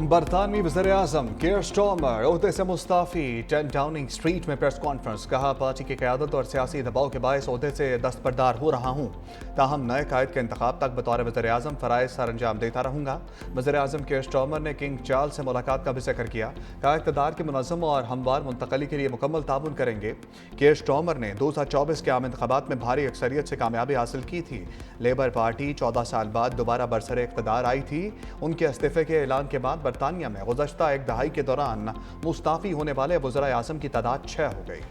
बरतानवी वज़ीर-ए-आज़म कीर स्टारमर ओहदे से मुस्ताफ़ी। 10 डाउनिंग स्ट्रीट में प्रेस कॉन्फ्रेंस। कहा, पार्टी की क़यादत और सियासी दबाव के बायस ओहदे से दस्तबरदार हो रहा हूँ। ताहम नए कायद के इंतखाब तक बतौर वज़ीर-ए-आज़म फ़राइज़ सर अंजाम देता रहूँगा। वज़ीर-ए-आज़म कीर स्टारमर ने किंग चार्ल्स से मुलाकात का भी जिक्र किया। कहा, इक़्तिदार की मुनज़्ज़म और हमवार मुंतक़ली के लिए मुकम्मल ताउन करेंगे। कीर स्टारमर ने 2024 के आम इंतखाबात में भारी अक्सरियत से कामयाबी हासिल की थी। लेबर पार्टी 14 साल बाद दोबारा बरसरे इक़्तिदार आई थी। उनके इस्तीफ़े के ऐलान के बाद बरतानिया में गुज़श्ता एक दहाई के दौरान मुस्ताफ़ी होने वाले वज़ीर-ए-आज़म की तादाद 6 हो गई।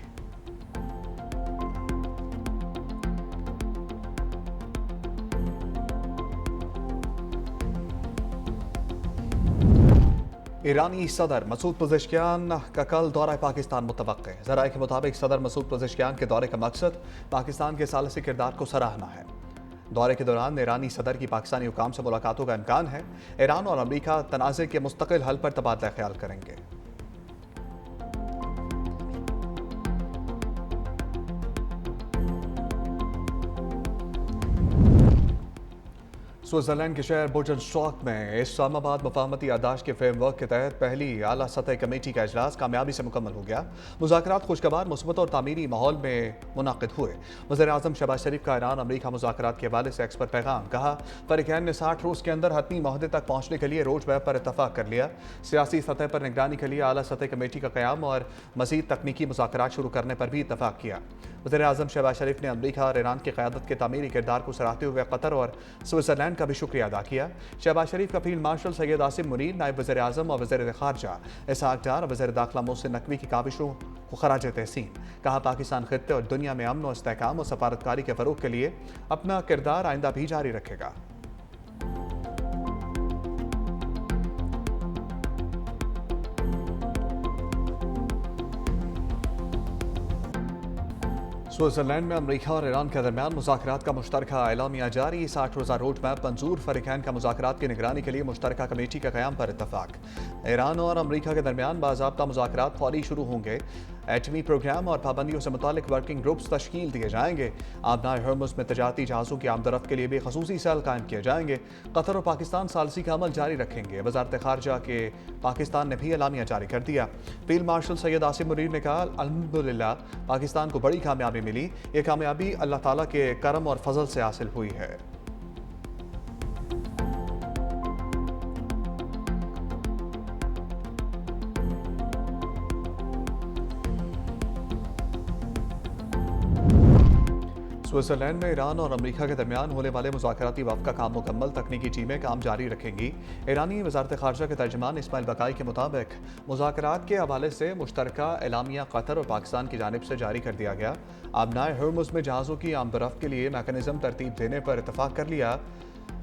ईरानी सदर मसूद पज़ेश्कियान का कल दौरा पाकिस्तान मुतवक्के। ज़राए के मुताबिक सदर मसूद पज़ेश्कियान के दौरे का मकसद पाकिस्तान के सालिसी किरदार को सराहना है। दौरे के दौरान ईरानी सदर की पाकिस्तानी हुकाम से मुलाकातों का इम्कान है। ईरान और अमरीका तनाज़े के मुस्तकिल हल पर तबादला ख्याल करेंगे। स्विट्जरलैंड के शहर बुर्जनस्टॉक में इस्लामाबाद मुफाहमती याददाश्त के फ्रेमवर्क के तहत पहली आला सतह कमेटी का इजलास कामयाबी से मुकम्मल हो गया। मुज़ाकरात खुशगवार, मुस्बत और तामीरी माहौल में मुनाकिद हुए। वज़ीर-ए-आज़म शहबाज शरीफ का ईरान अमरीका मुज़ाकरात के हवाले से एक्स पर पैगाम। कहा, फ़रीक़ैन ने 60 रोज़ के अंदर हतमी मुआहदे तक पहुँचने के लिए रोड मैप पर इत्तफ़ाक़ कर लिया। सियासी सतह पर निगरानी के लिए आला सतह कमेटी का क़याम और मज़ीद तकनीकी मुज़ाकरात शुरू करने पर भी इत्तफ़ाक़ किया। वज़ीर-ए-आज़म शहबाज शरीफ ने अमरीका और ईरान की क़यादत के तामीरी किरदार को सराहते हुए कतर और स्विट्ज़रलैंड का भी शुक्रिया अदा किया। शहबाज शरीफ का फील्ड मार्शल सैयद आसिम मुनीर, नायब वज़ीर-ए-आज़म और वज़ीर ख़ारजा इसहाक़ डार और वज़ीर दाखिला मोहसिन नकवी की काविशों को ख़राज तहसीन। कहा, पाकिस्तान खित्ते और दुनिया में अमन और इस्तेहकाम और सफारतकारी के फ़रोग़ के लिए अपना किरदार आइंदा भी जारी रखेगा। स्विट्जरलैंड में अमरीका और ईरान के दरमियान मुज़ाकरात का मुश्तरका एलामिया जारी। 60 रोज़ा रोड मैप मंजूर। फ़रीक़ैन का मुज़ाकरात की निगरानी के लिए मुश्तरका कमेटी का क़याम पर इत्तफ़ाक़। ईरान और अमरीका के दरमियान बाज़ाब्ता मुज़ाकरात फौरी शुरू होंगे। एटमी प्रोग्राम और पाबंदियों से मुतालिक वर्किंग ग्रुप्स तश्कील दिए जाएंगे। आबनाए हर्मुज़ में तजारती जहाज़ों की आमदरफ्त के लिए भी ख़ुसूसी सेल कायम किए जाएंगे। कतर और पाकिस्तान सालसी का अमल जारी रखेंगे। वज़ारत ख़ारजा के पाकिस्तान ने भी एलामिया जारी कर दिया। फील्ड मार्शल सैयद आसिम मुनीर ने कहा, अल्हम्दुलिल्लाह पाकिस्तान को बड़ी कामयाबी मिली। ये कामयाबी अल्लाह ताला के करम और फजल से हासिल हुई है। स्विट्जरलैंड में ईरान और अमरीका के दरमियान होने वाले मुज़ाकराती वफ़्त का काम मुकम्मल। तकनीकी टीमें काम जारी रखेंगी। ईरानी वज़ारत ख़ारजा के तर्जमान इस्माइल बकाई के मुताबिक मुज़ाकरात के हवाले से मुश्तरका एलामिया कतर और पाकिस्तान की जानिब से जारी कर दिया गया। आबनाए हर्मुज़ में जहाज़ों की आमदरफ्त के लिए मैकेनिज़्म तरतीब देने पर इत्तफ़ाक़ कर लिया।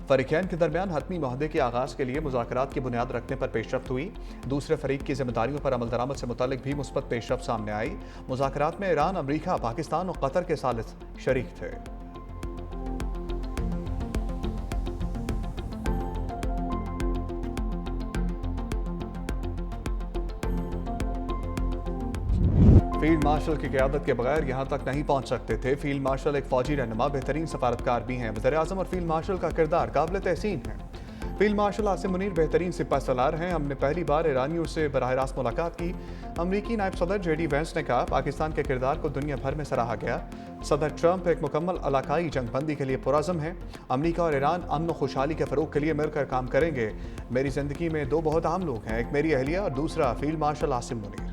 फ़रीक़ैन के दरमियान हतमी मुआहदे के आगाज़ के लिए मुज़ाकरात की बुनियाद रखने पर पेशरफ्त हुई। दूसरे फ़रीक की जिम्मेदारियों पर अमल दरामद से मुतालिक भी मुस्बत पेशरफ्त सामने आई। मुज़ाकरात में ईरान, अमरीका, पाकिस्तान और कतर के सालिस शरीक थे। फील्ड मार्शल की क़यादत के बगैर यहाँ तक नहीं पहुँच सकते थे। फील्ड मार्शल एक फ़ौजी रहनुमा, बेहतरीन सफारतकार भी हैं। वज़ीर-ए-आज़म और फील्ड मार्शल का किरदार काबिल तहसीन है। फील्ड मार्शल आसिम मुनीर बेहतरीन सिपह सलार हैं। हमने पहली बार ईरानियों से बराह रास्त मुलाकात की। अमरीकी नायब सदर JD वैंस ने कहा, पाकिस्तान के किरदार को दुनिया भर में सराहा गया। सदर ट्रंप एक मुकम्मल इलाकाई जंगबंदी के लिए पुरज़्म है। अमरीका और ईरान अमन और खुशहाली के फ़रोग़ के लिए मिलकर काम करेंगे। मेरी ज़िंदगी में दो बहुत अहम लोग हैं, एक मेरी अहलिया और दूसरा फील्ड मार्शल आसिम मुनीर।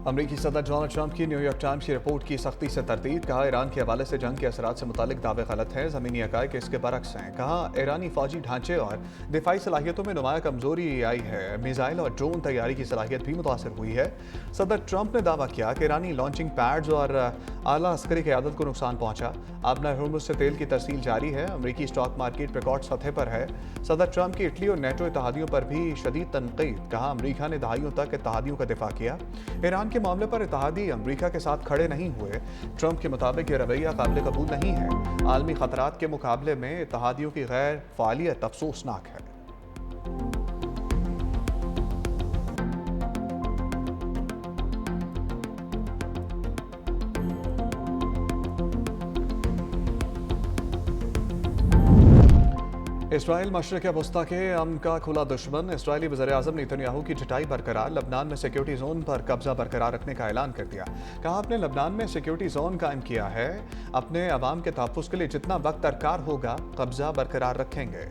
अमरीकी सदर डोनाल्ड ट्रंप की न्यूयॉर्क टाइम्स की रिपोर्ट की सख्ती से तरदीद। कहा, ईरान के हवाले से जंग के असरात से मुतालिक दावे गलत हैं। ज़मीनी हक़ाइक़ इसके बरक्स हैं। कहा, ईरानी फ़ौजी ढांचे और दिफाई सलाहियतों में नुमाया कमज़ोरी आई है। मिज़ाइल और ड्रोन तैयारी की सलाहियत भी मुतासर हुई है। सदर ट्रंप ने दावा किया कि ईरानी लॉन्चिंग पैड्स और आला अस्करी क़यादत को नुकसान पहुँचा। आबनाए हर्मुज़ से तेल की तरसील जारी है। अमरीकी स्टॉक मार्केट रिकॉर्ड सतह पर है। सदर ट्रंप की इटली और नेटो इत्तेहादियों पर भी शदीद तनक़ीद। कहा, अमरीका ने दहाइयों तक इत्तेहादियों का दिफा किया। ईरान के मामले पर इत्तेहादी अमरीका के साथ खड़े नहीं हुए। ट्रंप के मुताबिक यह रवैया काबिल कबूल नहीं है। आलमी खतरात के मुकाबले में इत्तेहादियों की गैर फ़ालियत अफसोसनाक है। इसराइल मशरक़ वस्ता के अमन का खुला दुश्मन। इसराइली वज़ीर-ए-आज़म नेतन्याहू की छिटाई बरकरार। लबनान में सिक्योरिटी जोन पर कब्जा बरकरार रखने का ऐलान कर दिया। कहा, आपने लबनान में सिक्योरिटी जोन कायम किया है, अपने अवाम के तहफ़्फ़ुज़ के लिए जितना वक्त दरकार होगा कब्जा बरकरार रखेंगे।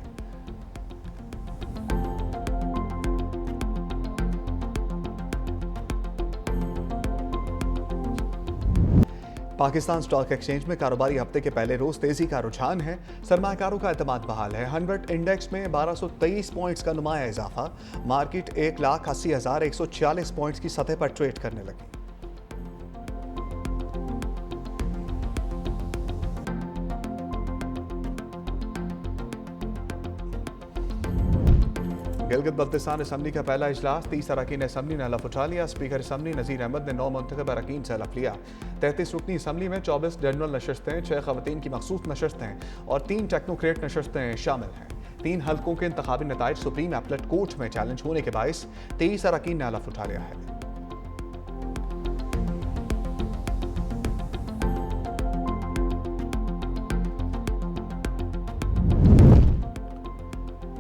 पाकिस्तान स्टॉक एक्सचेंज में कारोबारी हफ्ते के पहले रोज तेजी का रुझान है। सरमाकारों का एतमाद बहाल है। 100 इंडेक्स में 1223 पॉइंट्स का नुमाया इजाफा। मार्केट 1,80,146 पॉइंट्स की सतह पर ट्रेड करने लगी। गिलगित बल्तिस्तान असम्बली का पहला इजलास। 30 अरकान असम्बली ने हलफ उठा लिया। स्पीकर असम्बली नज़ीर अहमद ने 9 मुंतखब अरकान से हलफ लिया। 33 रुकनी असम्बली में 24 जनरल नशस्तें, 6 खवातीन की मखसूस नशस्तें और 3 टेक्नोक्रेट नशस्तें शामिल हैं। 3 हल्कों के इंतखाबी नताइज सुप्रीम एपलेट कोर्ट में चैलेंज होने के बायस 23 अरकान ने हलफ उठा लिया है।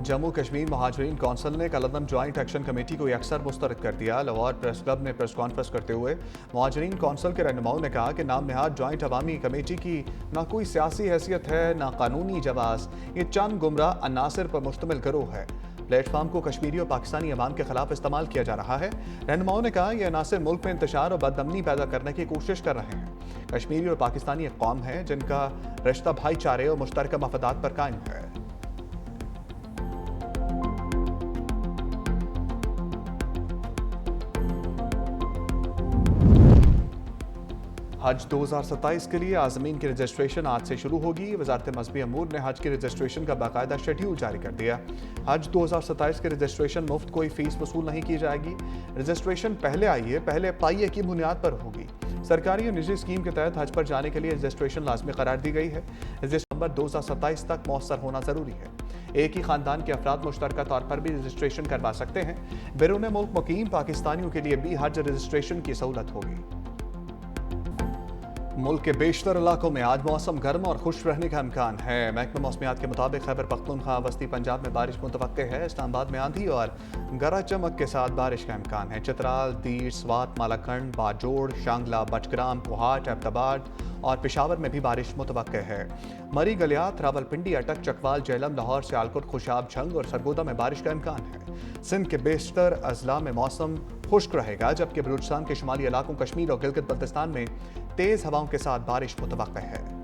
जम्मू कश्मीर महाजरीन कौंसिल ने कलअदम ज्वाइंट एक्शन कमेटी को अक्सर मुस्तरद कर दिया। लाहौर प्रेस क्लब में प्रेस कॉन्फ्रेंस करते हुए महाजरीन कौंसिल के रहनुमाओं ने कहा कि नाम नहाद ज्वाइंट अवामी कमेटी की ना कोई सियासी हैसियत है, ना कानूनी जवाज़। ये चंद गुमराह अनासर पर मुश्तमिल गिरोह है। प्लेटफॉर्म को कश्मीरी और पाकिस्तानी अवाम के खिलाफ इस्तेमाल किया जा रहा है। रहनुमाओं ने कहा, यह अनासर मुल्क में इंतशार और बदअमनी पैदा करने की कोशिश कर रहे हैं। कश्मीरी और पाकिस्तानी एक कौम है जिनका रिश्ता भाईचारे और मुश्तरका मफादात पर कायम है। हज 2027 के लिए आज़मीन की रजिस्ट्रेशन आज से शुरू होगी। वजारत मज़हबी अमूर ने हज की रजिस्ट्रेशन का बाकायदा शेड्यूल जारी कर दिया। हज 2027 की रजिस्ट्रेशन मुफ्त, कोई फीस वसूल नहीं की जाएगी। रजिस्ट्रेशन पहले आइए पहले पाइए की बुनियाद पर होगी। सरकारी और निजी स्कीम के तहत हज पर जाने के लिए रजिस्ट्रेशन लाजमी करार दी गई है। रजिस्ट्रेशन नंबर 2027 तक मौसर होना जरूरी है। एक ही खानदान के अफराद मुश्तरका तौर पर भी रजिस्ट्रेशन करवा सकते हैं। बैरून मुल्क मुकीम पाकिस्तानियों के लिए भी हज रजिस्ट्रेशन की सहूलत होगी। मुल्क के बेशतर इलाकों में आज मौसम गर्म और खुश रहने का इम्कान है। महकमा मौसमियात के मुताबिक खैबर पख्तूनख्वा, वस्ती पंजाब में बारिश मुतवक्के है। इस्लामाबाद में आंधी और गरज चमक के साथ बारिश का इम्कान है। चित्राल, दीर, स्वात, मालाखंड, बाजोड़, शांगला, बटग्राम, कोहाट, अब्दाबाद और पेशावर में भी बारिश मुतवक्के है। मरी, गलियात, रावलपिंडी, अटक, चकवाल, जेलम, लाहौर, सियालकोट, खुशाब, झंग और सरगोदा में बारिश का इम्कान है। सिंध के बेशतर अजला में मौसम खुश्क रहेगा, जबकि बलूचिस्तान के शुमाली इलाकों, कश्मीर और गिलगित बल्तिस्तान में तेज हवाओं के साथ बारिश मुतवक्का है।